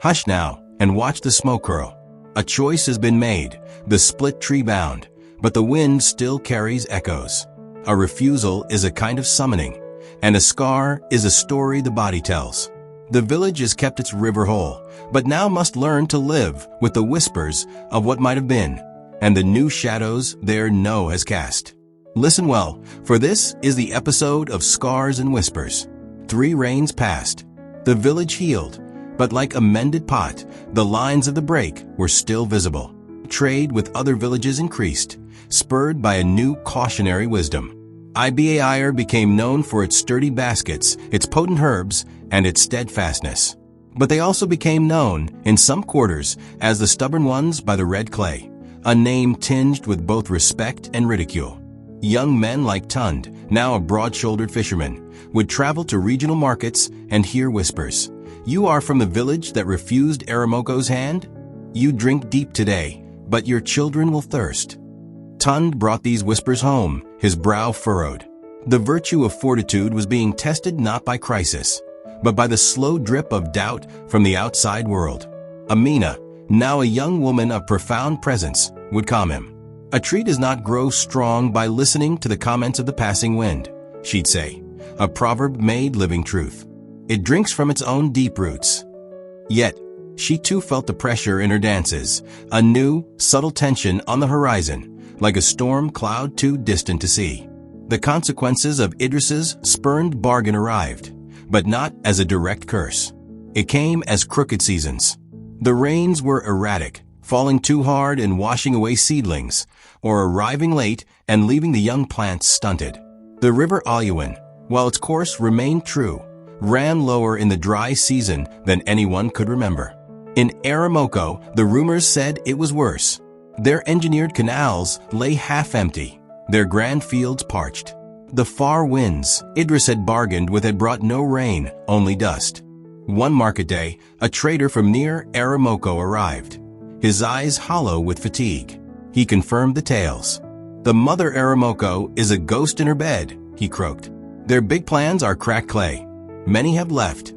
Hush now, and watch the smoke curl. A choice has been made, the split tree bound, but the wind still carries echoes. A refusal is a kind of summoning, and a scar is a story the body tells. The village has kept its river whole, but now must learn to live with the whispers of what might have been, and the new shadows their no has cast. Listen well, for this is the episode of Scars and Whispers. 3 rains passed. The village healed, but like a mended pot, the lines of the break were still visible. Trade with other villages increased, spurred by a new cautionary wisdom. Iba-Ire became known for its sturdy baskets, its potent herbs, and its steadfastness. But they also became known, in some quarters, as the stubborn ones by the red clay, a name tinged with both respect and ridicule. Young men like Tund, now a broad-shouldered fisherman, would travel to regional markets and hear whispers. You are from the village that refused Eramoko's hand? You drink deep today, but your children will thirst. Tund brought these whispers home, his brow furrowed. The virtue of fortitude was being tested not by crisis, but by the slow drip of doubt from the outside world. Amina, now a young woman of profound presence, would calm him. A tree does not grow strong by listening to the comments of the passing wind, she'd say, a proverb made living truth. It drinks from its own deep roots. Yet, she too felt the pressure in her dances, a new, subtle tension on the horizon, like a storm cloud too distant to see. The consequences of Idris's spurned bargain arrived, but not as a direct curse. It came as crooked seasons. The rains were erratic, falling too hard and washing away seedlings, or arriving late and leaving the young plants stunted. The river Aluin, while its course remained true, ran lower in the dry season than anyone could remember. In Eramoko, the rumors said it was worse. Their engineered canals lay half-empty, their grand fields parched. The far winds Idris had bargained with had brought no rain, only dust. One market day, a trader from near Eramoko arrived, his eyes hollow with fatigue. He confirmed the tales. The mother Eramoko is a ghost in her bed, he croaked. Their big plans are cracked clay. Many have left.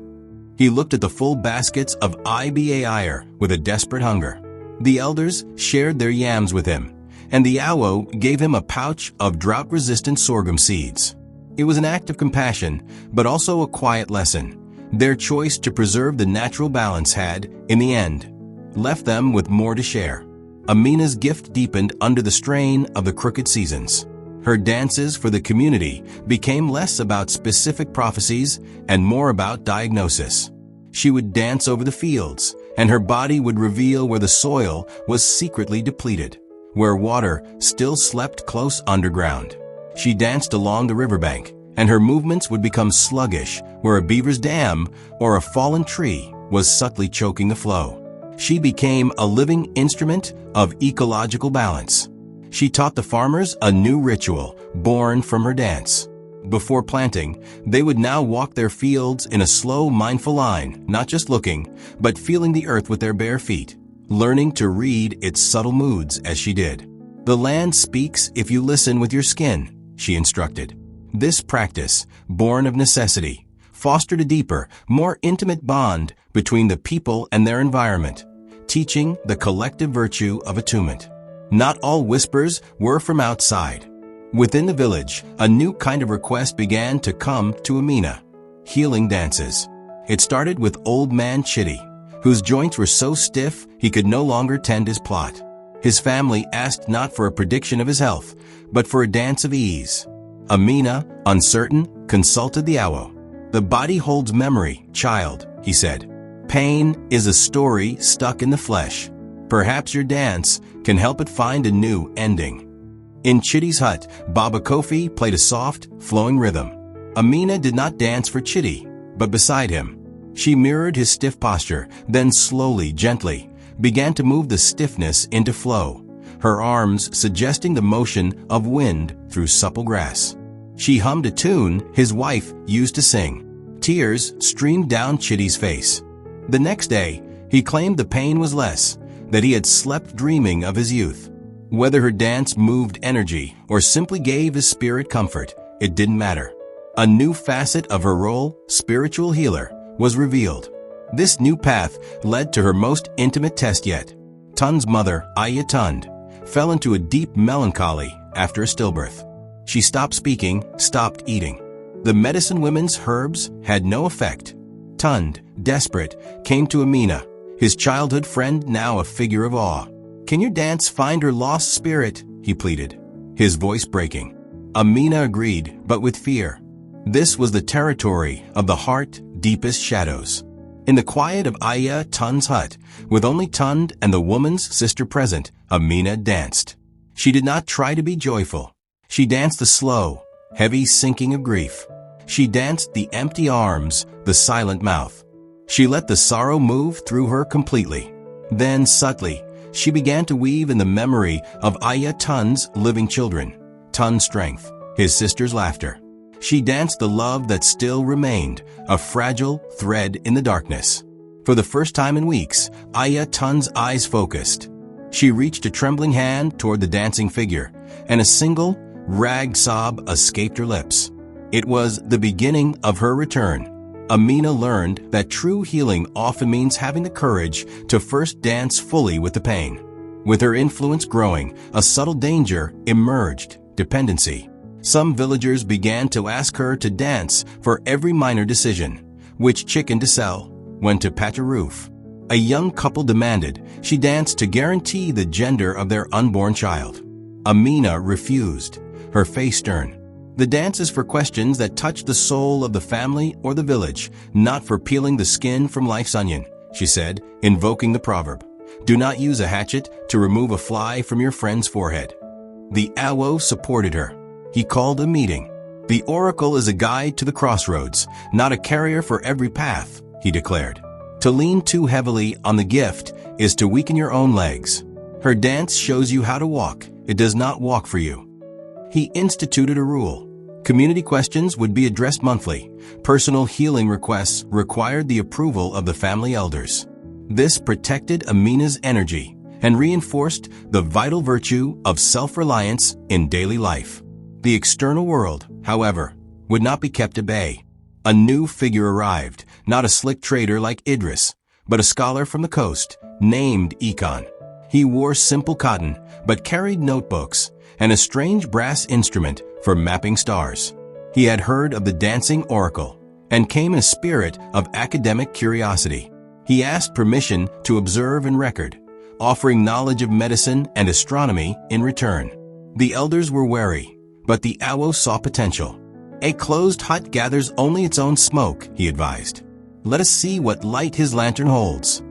He looked at the full baskets of Iba-Ire with a desperate hunger. The elders shared their yams with him, and the awo gave him a pouch of drought-resistant sorghum seeds. It was an act of compassion, but also a quiet lesson. Their choice to preserve the natural balance had, in the end, left them with more to share. Amina's gift deepened under the strain of the crooked seasons. Her dances for the community became less about specific prophecies and more about diagnosis. She would dance over the fields, and her body would reveal where the soil was secretly depleted, where water still slept close underground. She danced along the riverbank, and her movements would become sluggish where a beaver's dam or a fallen tree was subtly choking the flow. She became a living instrument of ecological balance. She taught the farmers a new ritual born from her dance. Before planting, they would now walk their fields in a slow, mindful line, not just looking, but feeling the earth with their bare feet, learning to read its subtle moods as she did. The land speaks if you listen with your skin, she instructed. This practice, born of necessity, fostered a deeper, more intimate bond between the people and their environment, teaching the collective virtue of attunement. Not all whispers were from outside. Within the village, a new kind of request began to come to Amina: healing dances. It started with old man Chitty, whose joints were so stiff he could no longer tend his plot. His family asked not for a prediction of his health, but for a dance of ease. Amina, uncertain, consulted the awo. The body holds memory, child, he said. Pain is a story stuck in the flesh. Perhaps your dance can help it find a new ending. In Chitty's hut, Baba Kofi played a soft, flowing rhythm. Amina did not dance for Chitty, but beside him. She mirrored his stiff posture, then slowly, gently, began to move the stiffness into flow, her arms suggesting the motion of wind through supple grass. She hummed a tune his wife used to sing. Tears streamed down Chitty's face. The next day, he claimed the pain was less, that he had slept dreaming of his youth. Whether her dance moved energy or simply gave his spirit comfort, it didn't matter. A new facet of her role, spiritual healer, was revealed. This new path led to her most intimate test yet. Tun's mother, Aya Tund, fell into a deep melancholy after a stillbirth. She stopped speaking, stopped eating. The medicine women's herbs had no effect. Tund, desperate, came to Amina, his childhood friend now a figure of awe. "Can your dance find her lost spirit?" he pleaded, his voice breaking. Amina agreed, but with fear. This was the territory of the heart's deepest shadows. In the quiet of Aya Tund's hut, with only Tund and the woman's sister present, Amina danced. She did not try to be joyful. She danced the slow, heavy sinking of grief. She danced the empty arms, the silent mouth. She let the sorrow move through her completely. Then, subtly, she began to weave in the memory of Aya Tund's living children, Tund's strength, his sister's laughter. She danced the love that still remained, a fragile thread in the darkness. For the first time in weeks, Aya Tund's eyes focused. She reached a trembling hand toward the dancing figure, and a single, ragged sob escaped her lips. It was the beginning of her return. Amina learned that true healing often means having the courage to first dance fully with the pain. With her influence growing, a subtle danger emerged: dependency. Some villagers began to ask her to dance for every minor decision: which chicken to sell, when to patch a roof. A young couple demanded she dance to guarantee the gender of their unborn child. Amina refused, her face stern. "The dance is for questions that touch the soul of the family or the village, not for peeling the skin from life's onion," she said, invoking the proverb. "Do not use a hatchet to remove a fly from your friend's forehead." The awo supported her. He called a meeting. "The oracle is a guide to the crossroads, not a carrier for every path," he declared. "To lean too heavily on the gift is to weaken your own legs. Her dance shows you how to walk. It does not walk for you." He instituted a rule. Community questions would be addressed monthly. Personal healing requests required the approval of the family elders. This protected Amina's energy and reinforced the vital virtue of self-reliance in daily life. The external world, however, would not be kept at bay. A new figure arrived, not a slick trader like Idris, but a scholar from the coast, named Ikan. He wore simple cotton, but carried notebooks and a strange brass instrument for mapping stars. He had heard of the dancing oracle and came in a spirit of academic curiosity. He asked permission to observe and record, offering knowledge of medicine and astronomy in return. The elders were wary, but the awo saw potential. "A closed hut gathers only its own smoke," he advised. "Let us see what light his lantern holds."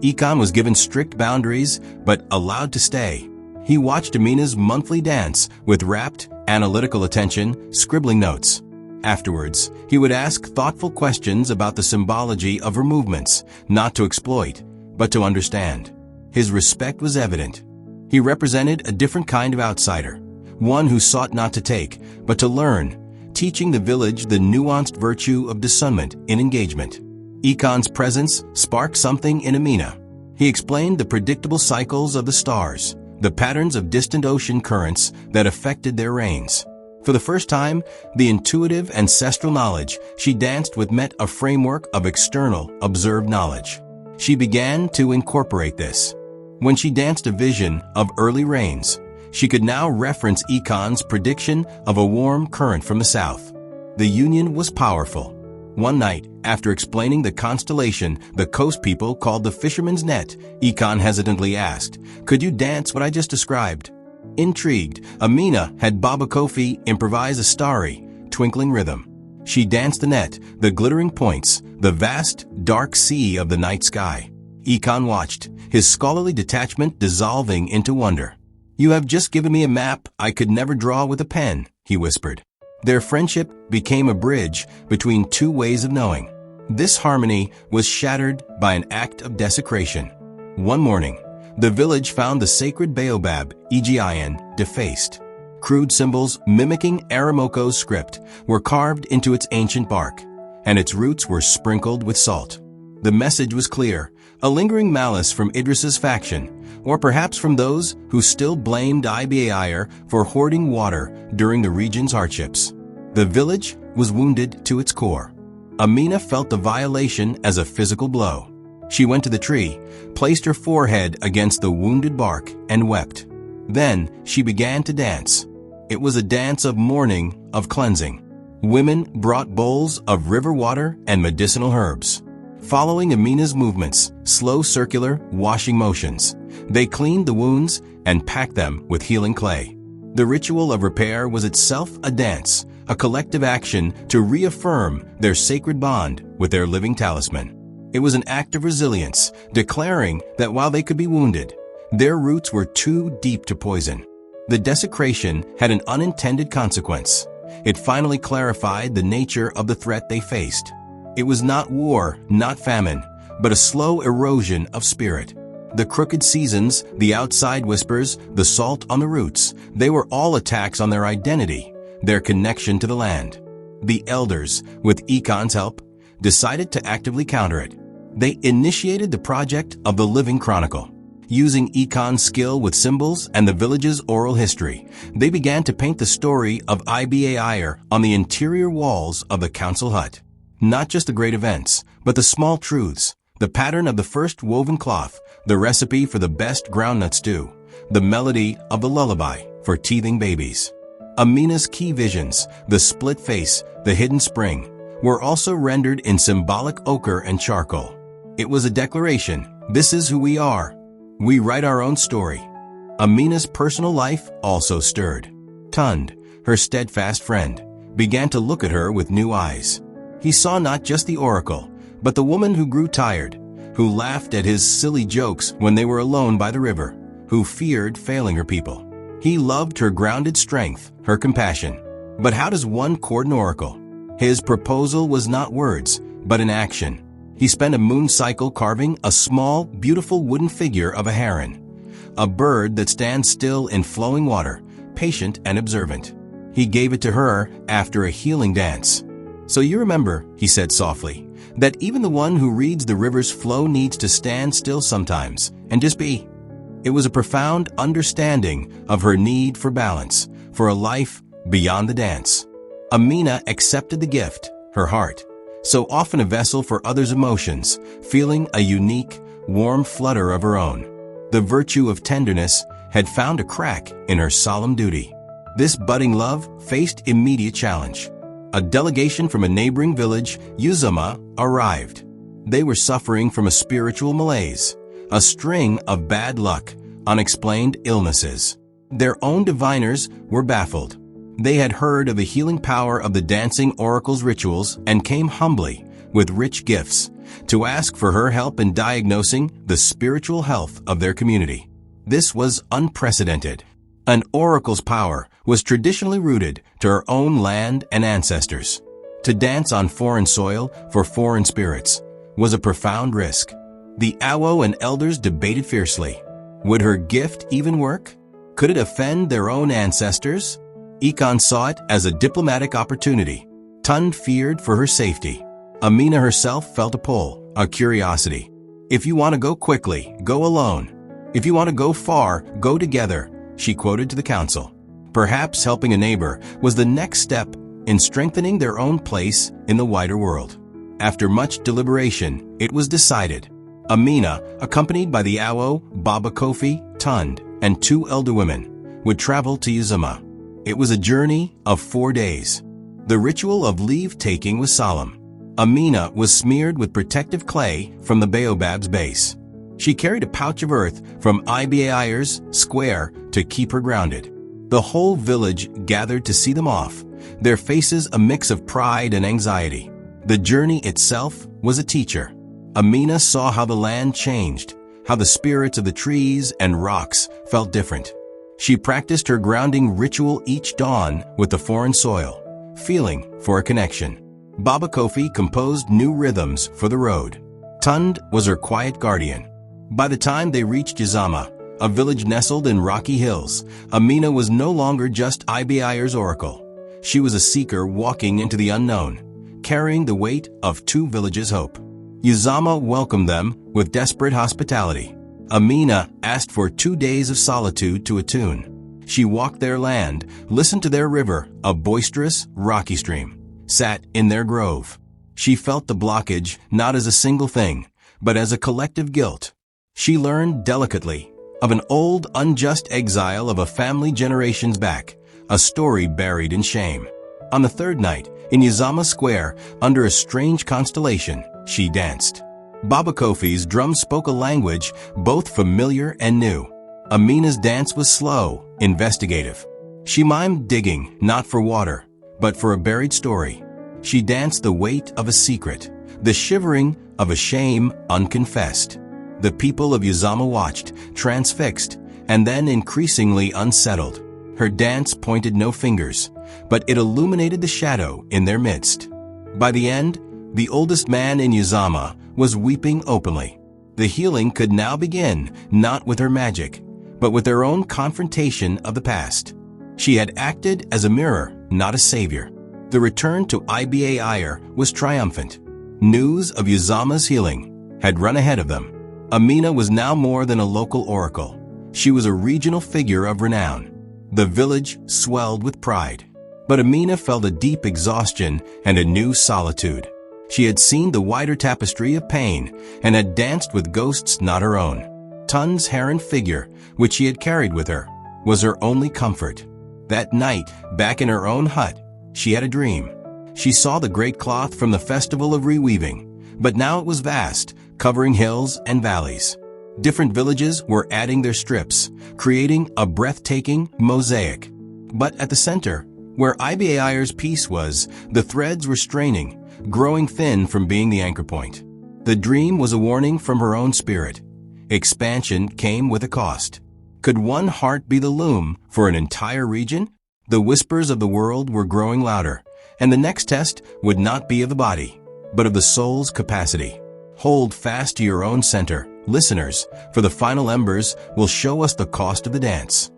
Ikan was given strict boundaries, but allowed to stay. He watched Amina's monthly dance with rapt, analytical attention, scribbling notes. Afterwards, he would ask thoughtful questions about the symbology of her movements, not to exploit, but to understand. His respect was evident. He represented a different kind of outsider, one who sought not to take, but to learn, teaching the village the nuanced virtue of discernment in engagement. Ikan's presence sparked something in Amina. He explained the predictable cycles of the stars, the patterns of distant ocean currents that affected their reigns. For the first time, the intuitive ancestral knowledge she danced with met a framework of external, observed knowledge. She began to incorporate this. When she danced a vision of early rains, she could now reference Ikan's prediction of a warm current from the south. The union was powerful. One night, after explaining the constellation the coast people called the fisherman's net, Ikan hesitantly asked, "Could you dance what I just described?" Intrigued, Amina had Baba Kofi improvise a starry, twinkling rhythm. She danced the net, the glittering points, the vast, dark sea of the night sky. Ikan watched, his scholarly detachment dissolving into wonder. "You have just given me a map I could never draw with a pen," he whispered. Their friendship became a bridge between two ways of knowing. This harmony was shattered by an act of desecration. One morning, the village found the sacred baobab, Iba-Ire, defaced. Crude symbols mimicking Aramoko's script were carved into its ancient bark, and its roots were sprinkled with salt. The message was clear, a lingering malice from Idris's faction, or perhaps from those who still blamed Iba-Ire for hoarding water during the region's hardships. The village was wounded to its core. Amina felt the violation as a physical blow. She went to the tree, placed her forehead against the wounded bark, and wept. Then she began to dance. It was a dance of mourning, of cleansing. Women brought bowls of river water and medicinal herbs. Following Amina's movements, slow circular, washing motions, they cleaned the wounds and packed them with healing clay. The ritual of repair was itself a dance, a collective action to reaffirm their sacred bond with their living talisman. It was an act of resilience, declaring that while they could be wounded, their roots were too deep to poison. The desecration had an unintended consequence. It finally clarified the nature of the threat they faced. It was not war, not famine, but a slow erosion of spirit. The crooked seasons, the outside whispers, the salt on the roots, they were all attacks on their identity, their connection to the land. The elders, with Ikon's help, decided to actively counter it. They initiated the project of the Living Chronicle. Using Ikon's skill with symbols and the village's oral history, they began to paint the story of Iba-Ire on the interior walls of the council hut. Not just the great events, but the small truths, the pattern of the first woven cloth, the recipe for the best groundnut stew, the melody of the lullaby for teething babies. Amina's key visions, the split face, the hidden spring, were also rendered in symbolic ochre and charcoal. It was a declaration, this is who we are. We write our own story. Amina's personal life also stirred. Tund, her steadfast friend, began to look at her with new eyes. He saw not just the oracle, but the woman who grew tired, who laughed at his silly jokes when they were alone by the river, who feared failing her people. He loved her grounded strength, her compassion. But how does one court an oracle? His proposal was not words, but an action. He spent a moon cycle carving a small, beautiful wooden figure of a heron, a bird that stands still in flowing water, patient and observant. He gave it to her after a healing dance. So you remember, he said softly, that even the one who reads the river's flow needs to stand still sometimes and just be. It was a profound understanding of her need for balance, for a life beyond the dance. Amina accepted the gift, her heart, so often a vessel for others' emotions, feeling a unique, warm flutter of her own. The virtue of tenderness had found a crack in her solemn duty. This budding love faced immediate challenge. A delegation from a neighboring village, Uzuma, arrived. They were suffering from a spiritual malaise, a string of bad luck, unexplained illnesses. Their own diviners were baffled. They had heard of the healing power of the dancing oracle's rituals and came humbly, with rich gifts, to ask for her help in diagnosing the spiritual health of their community. This was unprecedented. An oracle's power was traditionally rooted to her own land and ancestors. To dance on foreign soil for foreign spirits was a profound risk. The Awo and elders debated fiercely. Would her gift even work? Could it offend their own ancestors? Ikon saw it as a diplomatic opportunity. Tund feared for her safety. Amina herself felt a pull, a curiosity. If you want to go quickly, go alone. If you want to go far, go together, she quoted to the council. Perhaps helping a neighbor was the next step in strengthening their own place in the wider world. After much deliberation, it was decided. Amina, accompanied by the Awo, Baba Kofi, Tund, and 2 elder women, would travel to Uzuma. It was a journey of 4 days. The ritual of leave-taking was solemn. Amina was smeared with protective clay from the baobab's base. She carried a pouch of earth from Iba-Ire's square to keep her grounded. The whole village gathered to see them off, their faces a mix of pride and anxiety. The journey itself was a teacher. Amina saw how the land changed, how the spirits of the trees and rocks felt different. She practiced her grounding ritual each dawn with the foreign soil, feeling for a connection. Baba Kofi composed new rhythms for the road. Tund was her quiet guardian. By the time they reached Uzama, a village nestled in rocky hills, Amina was no longer just Iba-Ire's oracle. She was a seeker walking into the unknown, carrying the weight of 2 villages' hope. Uzama welcomed them with desperate hospitality. Amina asked for 2 days of solitude to attune. She walked their land, listened to their river, a boisterous, rocky stream, sat in their grove. She felt the blockage not as a single thing, but as a collective guilt. She learned delicately of an old, unjust exile of a family generations back, a story buried in shame. On the third night, in Yazama Square, under a strange constellation, she danced. Baba Kofi's drum spoke a language both familiar and new. Amina's dance was slow, investigative. She mimed digging, not for water, but for a buried story. She danced the weight of a secret, the shivering of a shame unconfessed. The people of Yazama watched, transfixed, and then increasingly unsettled. Her dance pointed no fingers, but it illuminated the shadow in their midst. By the end, the oldest man in Yazama was weeping openly. The healing could now begin, not with her magic, but with their own confrontation of the past. She had acted as a mirror, not a savior. The return to Iba-Ire was triumphant. News of Yazama's healing had run ahead of them. Amina was now more than a local oracle. She was a regional figure of renown. The village swelled with pride. But Amina felt a deep exhaustion and a new solitude. She had seen the wider tapestry of pain and had danced with ghosts not her own. Tun's heron figure, which she had carried with her, was her only comfort. That night, back in her own hut, she had a dream. She saw the great cloth from the festival of reweaving, but now it was vast, covering hills and valleys. Different villages were adding their strips, creating a breathtaking mosaic. But at the center, where Iba-Ire's piece was, the threads were straining, growing thin from being the anchor point. The dream was a warning from her own spirit. Expansion came with a cost. Could one heart be the loom for an entire region? The whispers of the world were growing louder, and the next test would not be of the body, but of the soul's capacity. Hold fast to your own center, listeners, for the final embers will show us the cost of the dance.